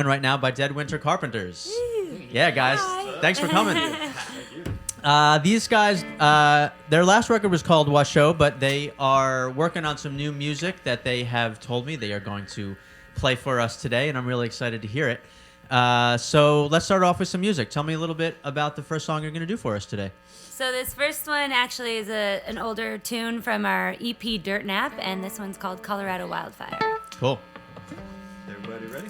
right now by Dead Winter Carpenters. Woo. Yeah, guys. Hi. Thanks for coming. These guys, their last record was called Washo, but they are working on some new music that they have told me they are going to play for us today, and I'm really excited to hear it. So let's start off with some music. Tell me a little bit about the first song you're going to do for us today. So this first one actually is an older tune from our EP Dirt Nap, and this one's called Colorado Wildfire. Cool. Everybody ready?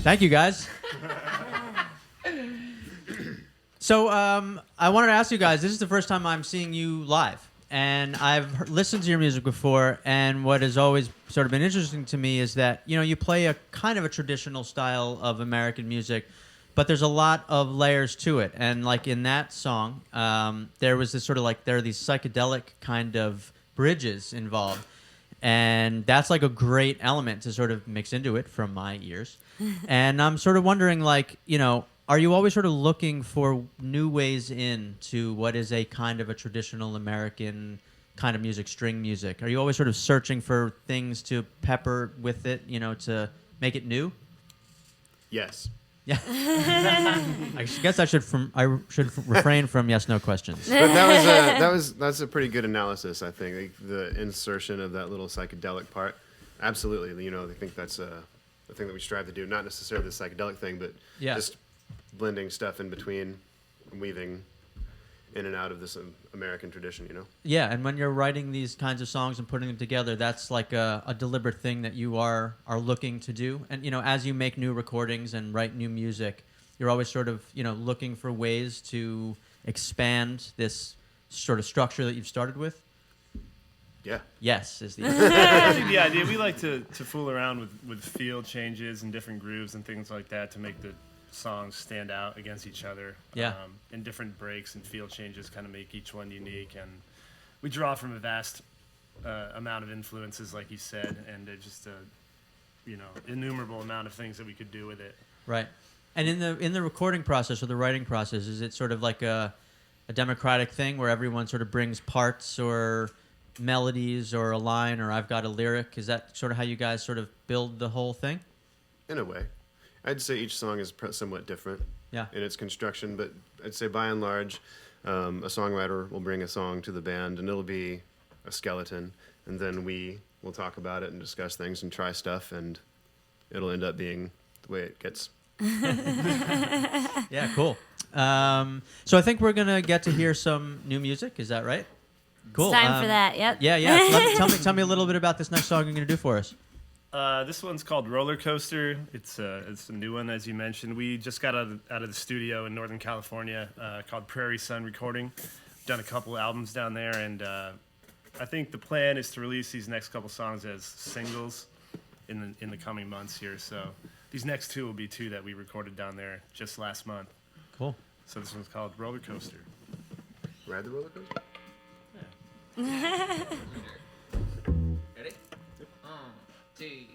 Thank you, guys. So I wanted to ask you guys, this is the first time I'm seeing you live. And I've listened to your music before, and what has always sort of been interesting to me is that, you know, you play a kind of a traditional style of American music, but there's a lot of layers to it. And like in that song, there was this sort of like, there are these psychedelic kind of bridges involved. And that's like a great element to sort of mix into it from my ears. And I'm sort of wondering, like, you know, are you always sort of looking for new ways into what is a kind of a traditional American kind of music, string music? Are you always sort of searching for things to pepper with it, you know, to make it new? Yes. Yeah. I guess I should refrain from yes/no questions. But that's a pretty good analysis, I think. Like the insertion of that little psychedelic part. Absolutely. You know, I think that's the thing that we strive to do. Not necessarily the psychedelic thing, but just blending stuff in between, weaving in and out of this American tradition, you know? Yeah, and when you're writing these kinds of songs and putting them together, that's like a deliberate thing that you are looking to do. And, you know, as you make new recordings and write new music, you're always sort of, you know, looking for ways to expand this sort of structure that you've started with. Yeah. Yes is the I think the idea, we like to fool around with feel changes and different grooves and things like that to make the songs stand out against each other. Yeah. And different breaks and feel changes kind of make each one unique. And we draw from a vast amount of influences, like you said, and there's just a, you know, innumerable amount of things that we could do with it. Right. And in the recording process or the writing process, is it sort of like a democratic thing where everyone sort of brings parts or melodies or a line or I've got a lyric? Is that sort of how you guys sort of build the whole thing? In a way. I'd say each song is somewhat different in its construction, but I'd say by and large, a songwriter will bring a song to the band, and it'll be a skeleton, and then we will talk about it and discuss things and try stuff, and it'll end up being the way it gets. Yeah, cool. So I think we're going to get to hear some new music. Is that right? Cool. It's time for that, yep. Yeah. Tell me a little bit about this next song you're going to do for us. This one's called Roller Coaster. It's a new one, as you mentioned. We just got out of the studio in Northern California called Prairie Sun Recording. Done a couple albums down there, and I think the plan is to release these next couple songs as singles in the coming months here. So these next two will be two that we recorded down there just last month. Cool. So this one's called Roller Coaster. Ride the roller coaster? Ready? 1, 2,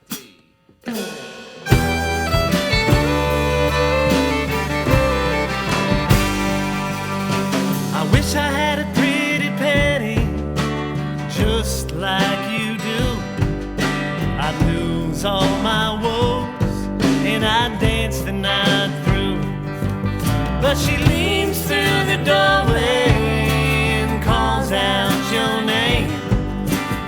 3, go. I wish I had a pretty penny, just like you do. I'd lose all my woes, and I'd dance the night through. But she leans through the doorway and calls out your name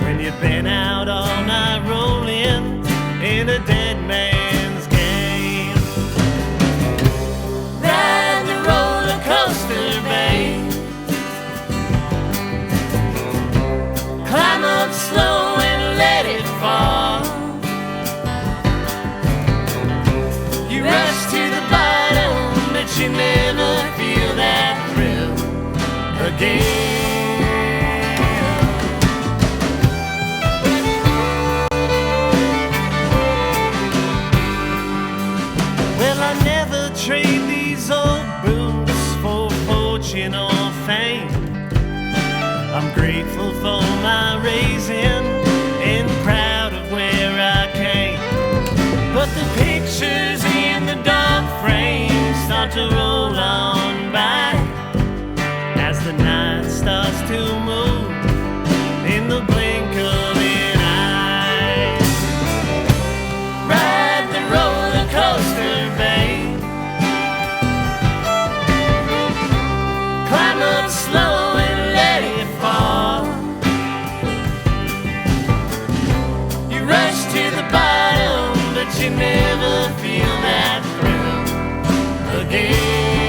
when you've been out all night rolling in a dead man's game. Ride the roller coaster, babe. Climb up slow and let it fall. You rush to the bottom, but you never feel that thrill again. Trade these old boots for fortune or fame. I'm grateful for my raising and proud of where I came. But the pictures in the dark frame start to roll on by as the night starts to move in the blink of an eye. Ride the roller coaster, babe. Slow and let it fall. You rush to the bottom, but you never feel that thrill again.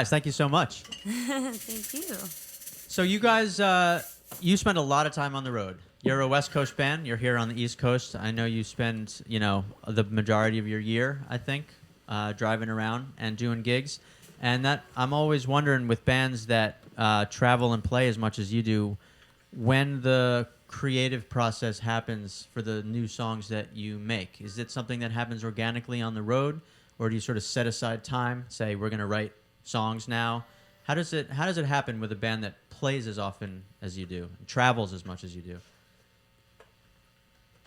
nice. Thank you so much. Thank you. So you guys, you spend a lot of time on the road. You're a West Coast band. You're here on the East Coast. I know you spend, the majority of your year, I think, driving around and doing gigs. And that I'm always wondering with bands that travel and play as much as you do, when the creative process happens for the new songs that you make. Is it something that happens organically on the road, or do you sort of set aside time, say we're going to write songs now? How does it happen with a band that plays as often as you do, and travels as much as you do?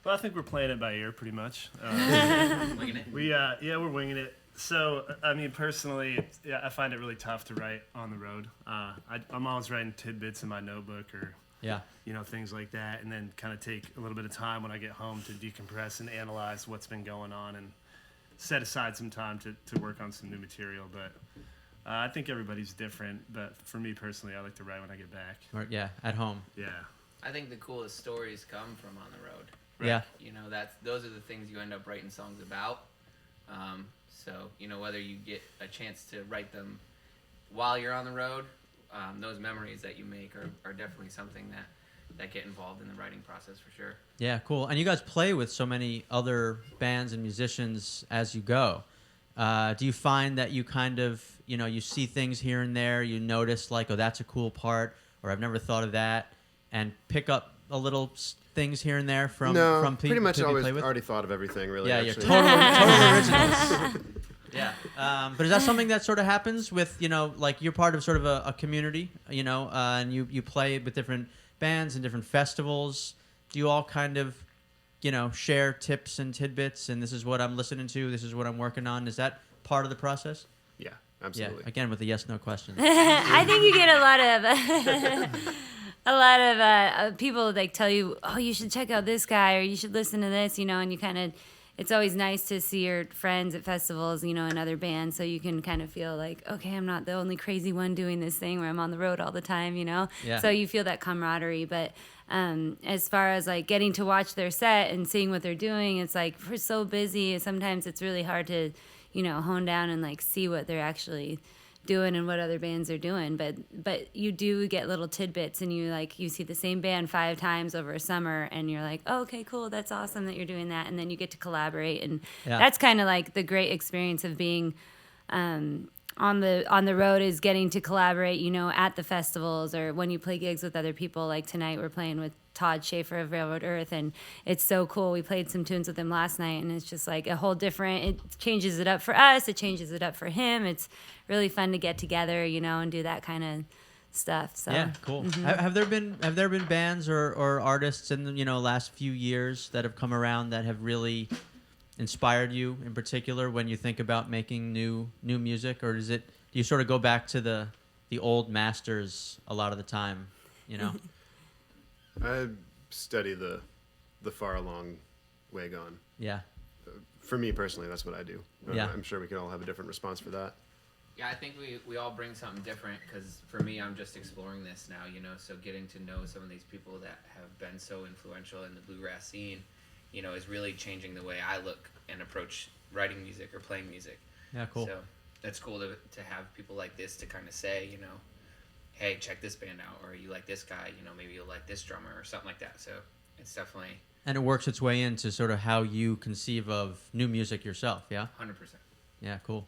Well, I think we're playing it by ear pretty much. Winging it. We're winging it. So, I mean, personally, I find it really tough to write on the road. I'm always writing tidbits in my notebook or, things like that, and then kind of take a little bit of time when I get home to decompress and analyze what's been going on and set aside some time to work on some new material. But I think everybody's different. But for me personally, I like to write when I get back. Or, at home. Yeah. I think the coolest stories come from on the road. Right. Yeah. Those are the things you end up writing songs about. So, whether you get a chance to write them while you're on the road, those memories that you make are definitely something that get involved in the writing process for sure. Yeah, cool. And you guys play with so many other bands and musicians as you go. Do you find that you kind of, you see things here and there, you notice like, oh, that's a cool part, or I've never thought of that, and pick up a little things here and there from people pretty much you always play with? already thought of everything, really. Yeah, actually. you're total originals. Yeah. But is that something that sort of happens with, like you're part of sort of a community, and you play with different bands and different festivals. Do you all kind of, share tips and tidbits, and this is what I'm listening to, this is what I'm working on? Is that part of the process? Yeah, absolutely. Yeah, again, with the yes/no question. I think you get a lot of people like tell you, oh, you should check out this guy or you should listen to this, and you kind of, it's always nice to see your friends at festivals, and other bands, so you can kind of feel like, okay, I'm not the only crazy one doing this thing where I'm on the road all the time, Yeah. So you feel that camaraderie. But as far as like getting to watch their set and seeing what they're doing, it's like we're so busy. Sometimes it's really hard to, hone down and like see what they're actually doing and what other bands are doing, but you do get little tidbits, and you see the same band 5 times over a summer, and you're like, oh, okay, cool, that's awesome that you're doing that, and then you get to collaborate, and that's kind of like the great experience of being on the road, is getting to collaborate, at the festivals or when you play gigs with other people. Like tonight we're playing with Todd Schaefer of Railroad Earth, and it's so cool. We played some tunes with him last night, and it's just like a whole different, it changes it up for us, it changes it up for him. It's really fun to get together, and do that kind of stuff. So yeah, cool. Have there been bands or artists in the last few years that have come around that have really inspired you in particular when you think about making new music, or do you sort of go back to the old masters a lot of the time? I study the far along way gone. Yeah. For me personally, that's what I do. Yeah. I'm sure we could all have a different response for that. Yeah, I think we all bring something different, because for me, I'm just exploring this now, so getting to know some of these people that have been so influential in the bluegrass scene, is really changing the way I look and approach writing music or playing music. Yeah, cool. So that's cool to have people like this to kind of say, hey, check this band out, or you like this guy, maybe you'll like this drummer or something like that. So it's definitely... And it works its way into sort of how you conceive of new music yourself, yeah? 100%. Yeah, cool.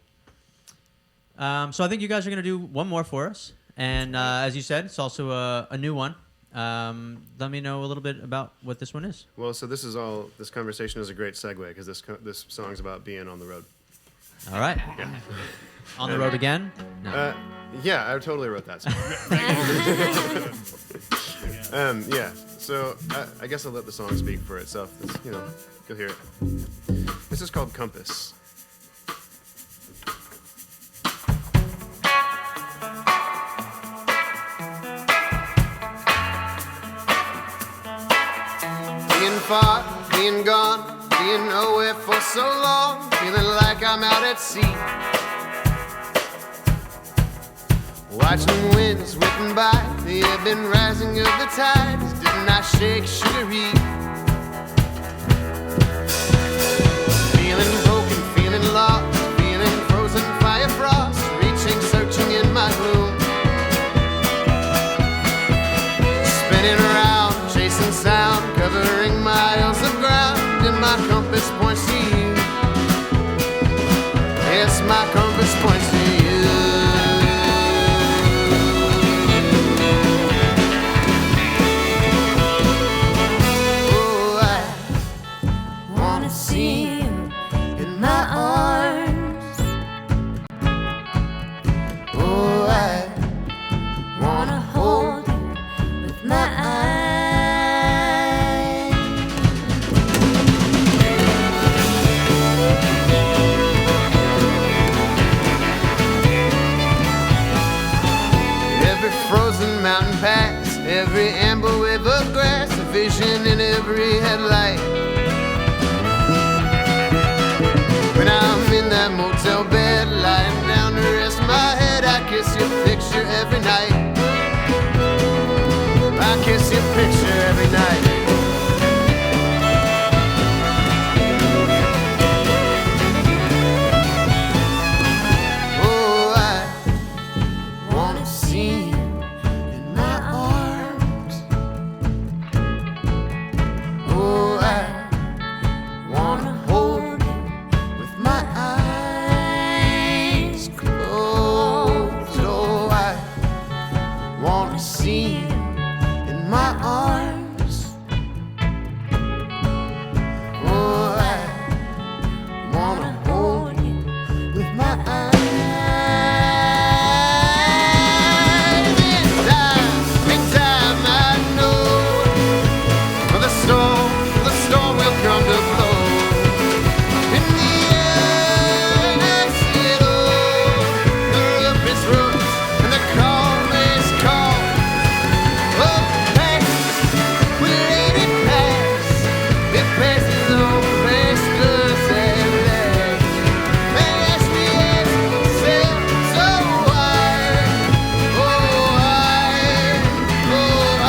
So I think you guys are going to do one more for us. And as you said, it's also a new one. Let me know a little bit about what this one is. Well, so this conversation is a great segue, because this song's about being on the road. All right. Yeah. On the road again? No. Yeah, I totally wrote that song. Yeah, so I guess I'll let the song speak for itself. You'll hear it. This is called Compass. Being far, being gone, being nowhere for so long, feeling like I'm out at sea. Watching winds whipping by, the ebbing rising of the tides, didn't I shake sugary? Feeling broken, feeling lost, feeling frozen fire frost, reaching, searching in my spinning around, chasing sound, covering miles of ground, and my compass points to you. Yes, my compass points to you. Oh, I wanna see you in my arms. Oh, I wanna hold you with my eyes. Every frozen mountain pass, every amber wave of grass, a vision in every headlight. When I'm in that motel bed, lying down to rest my head, I kiss your picture every night. I kiss your picture every night. Oh, I wanna see you in my arms. Oh, I wanna hold you with my eyes closed. Oh, I wanna see you in my arms. Oh, I wanna hold you with my eyes. In time, I know the storm will come to blow. In the end, I see it all. The rough is rough and the calm is calm. Oh, pass, we let it pass. It passes on, past us at last. And as we ask ourselves, so why? Oh, I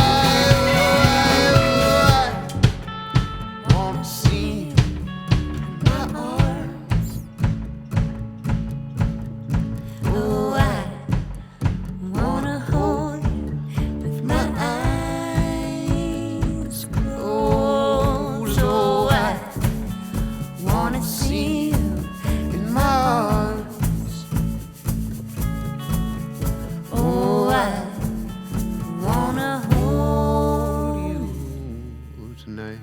wanna see you in my arms. Oh, I wanna hold you with my eyes closed. Oh, I wanna see you in my arms. Oh, I wanna hold you tonight.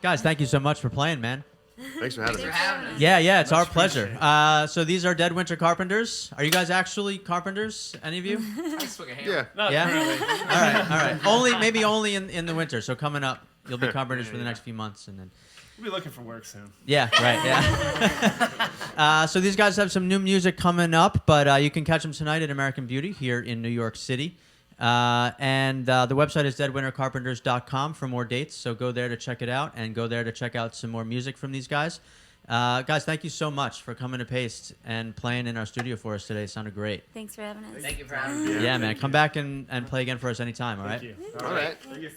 Guys, thank you so much for playing, man. Thanks for having Thanks me. for having us. Yeah, it's our Much pleasure. So these are Dead Winter Carpenters. Are you guys actually carpenters? Any of you? I swing a hammer. Yeah. Not Yeah? really. All right. Maybe only in the winter. So coming up, you'll be carpenters for the next few months, and then. We'll be looking for work soon. Yeah, right. Yeah. So these guys have some new music coming up, but you can catch them tonight at American Beauty here in New York City. And the website is deadwintercarpenters.com for more dates. So go there to check it out, and go there to check out some more music from these guys. Guys, thank you so much for coming to Paste and playing in our studio for us today. It sounded great. Thanks for having us. Thank you for having me. Yeah, man. Come back and play again for us anytime, all right? Thank you. All right. Thank you.